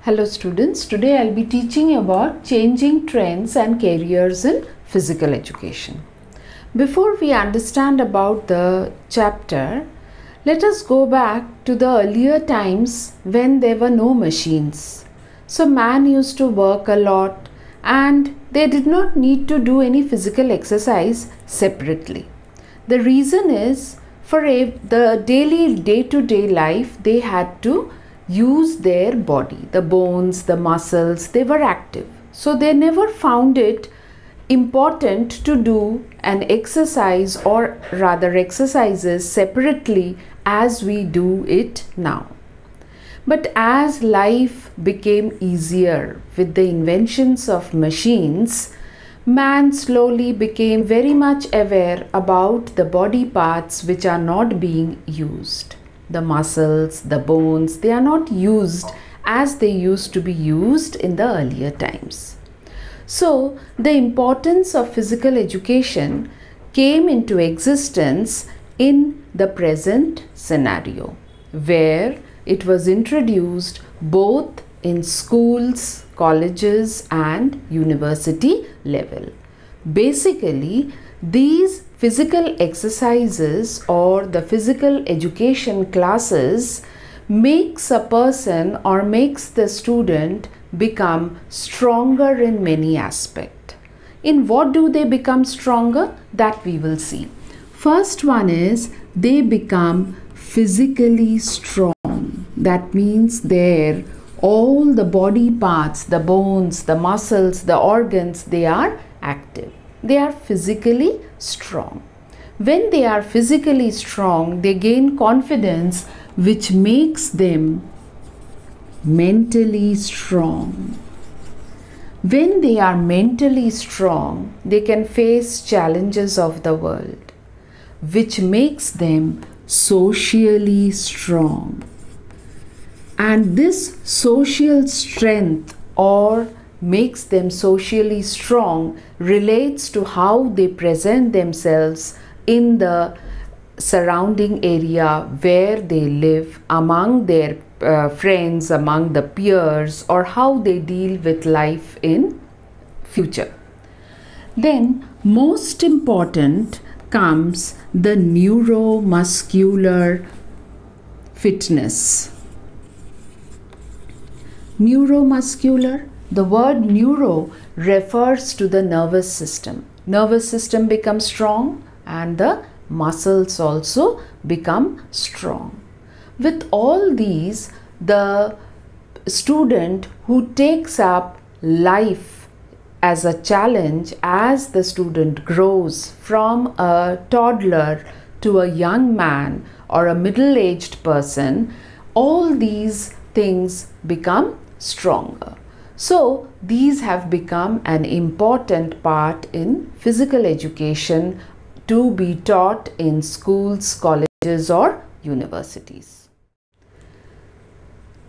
Hello students, today I'll be teaching about changing trends and careers in physical education. Before we understand about the chapter, let us go back to the earlier times when there were no machines. So man used to work a lot and they did not need to do any physical exercise separately. The reason is for the daily day-to-day life they had to use their body, the bones, the muscles, they were active. So they never found it important to do an exercise or rather exercises separately as we do it now. But as life became easier with the inventions of machines, man slowly became very much aware about the body parts which are not being used. The muscles, the bones, they are not used as they used to be used in the earlier times. So, the importance of physical education came into existence in the present scenario, where it was introduced both in schools, colleges and university level. Basically, these physical exercises or the physical education classes makes a person or makes the student become stronger in many aspects. In what do they become stronger? That we will see. First one is they become physically strong. That means there all the body parts, the bones, the muscles, the organs, they are active. They are physically strong. When they are physically strong, they gain confidence which makes them mentally strong. When they are mentally strong, they can face challenges of the world, which makes them socially strong. And this social strength or makes them socially strong relates to how they present themselves in the surrounding area where they live, among their friends, among the peers, or how they deal with life in future. Then most important comes the neuromuscular fitness. Neuromuscular, the word neuro refers to the nervous system. Nervous system becomes strong and the muscles also become strong. With all these, the student who takes up life as a challenge, as the student grows from a toddler to a young man or a middle-aged person, all these things become stronger. So these have become an important part in physical education to be taught in schools, colleges or universities.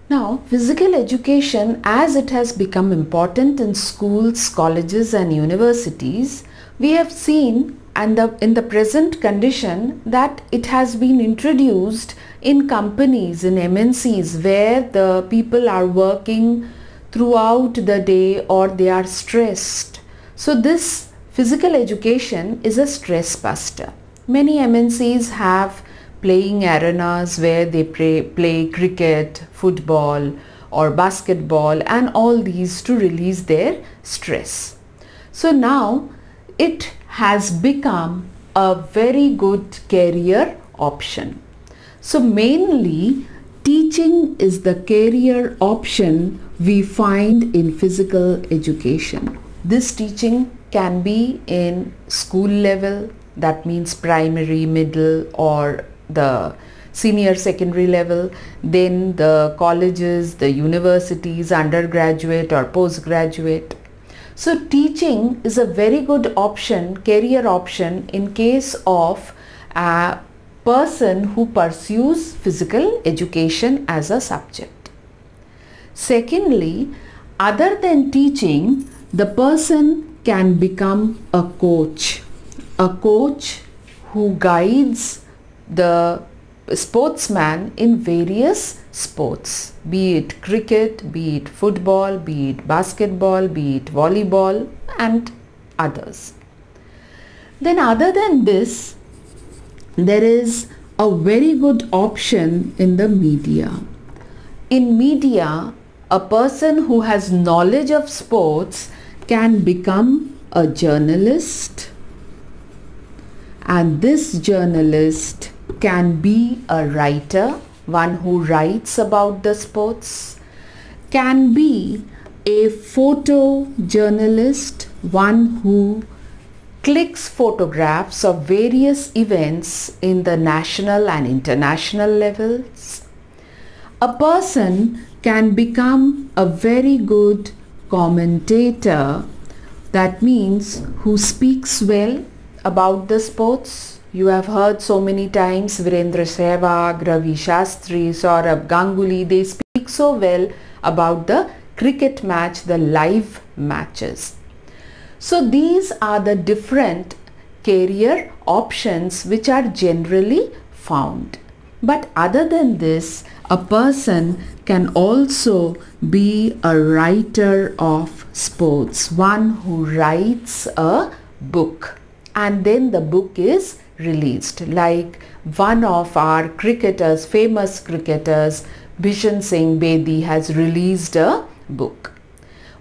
Now, physical education, as it has become important in schools, colleges and universities, we have seen in the present condition that it has been introduced in companies, in MNCs, where the people are working throughout the day or they are stressed. So this physical education is a stress buster. Many MNCs have playing arenas where they play cricket, football or basketball and all these to release their stress. So now it has become a very good career option. So mainly teaching is the career option we find in physical education. This teaching can be in school level, that means primary, middle or the senior secondary level, then the colleges, the universities, undergraduate or postgraduate. So teaching is a very good option, career option in case of a person who pursues physical education as a subject. Secondly, other than teaching, the person can become a coach who guides the sportsman in various sports, be it cricket, be it football, be it basketball, be it volleyball and others. Then other than this, there is a very good option in the media. In media, a person who has knowledge of sports can become a journalist, and this journalist can be a writer, one who writes about the sports, can be a photojournalist, one who clicks photographs of various events in the national and international levels. A person can become a very good commentator, that means who speaks well about the sports. You have heard so many times Virendra Sehwag, Ravi Shastri, Saurabh Ganguly, they speak so well about the cricket match, the live matches. So these are the different career options which are generally found. But other than this, a person can also be a writer of sports, one who writes a book and then the book is released. Like one of our cricketers, famous cricketers, Bhishan Singh Bedi has released a book.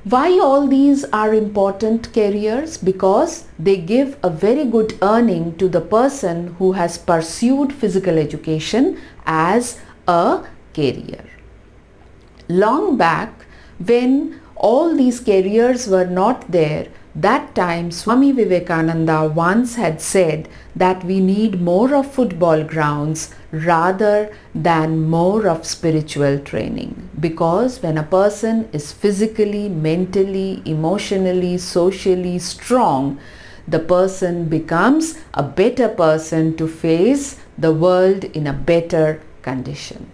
Why all these are important careers? Because they give a very good earning to the person who has pursued physical education as a career. Long back, when all these careers were not there, that time Swami Vivekananda once had said that we need more of football grounds rather than more of spiritual training, because when a person is physically, mentally, emotionally, socially strong, the person becomes a better person to face the world in a better condition.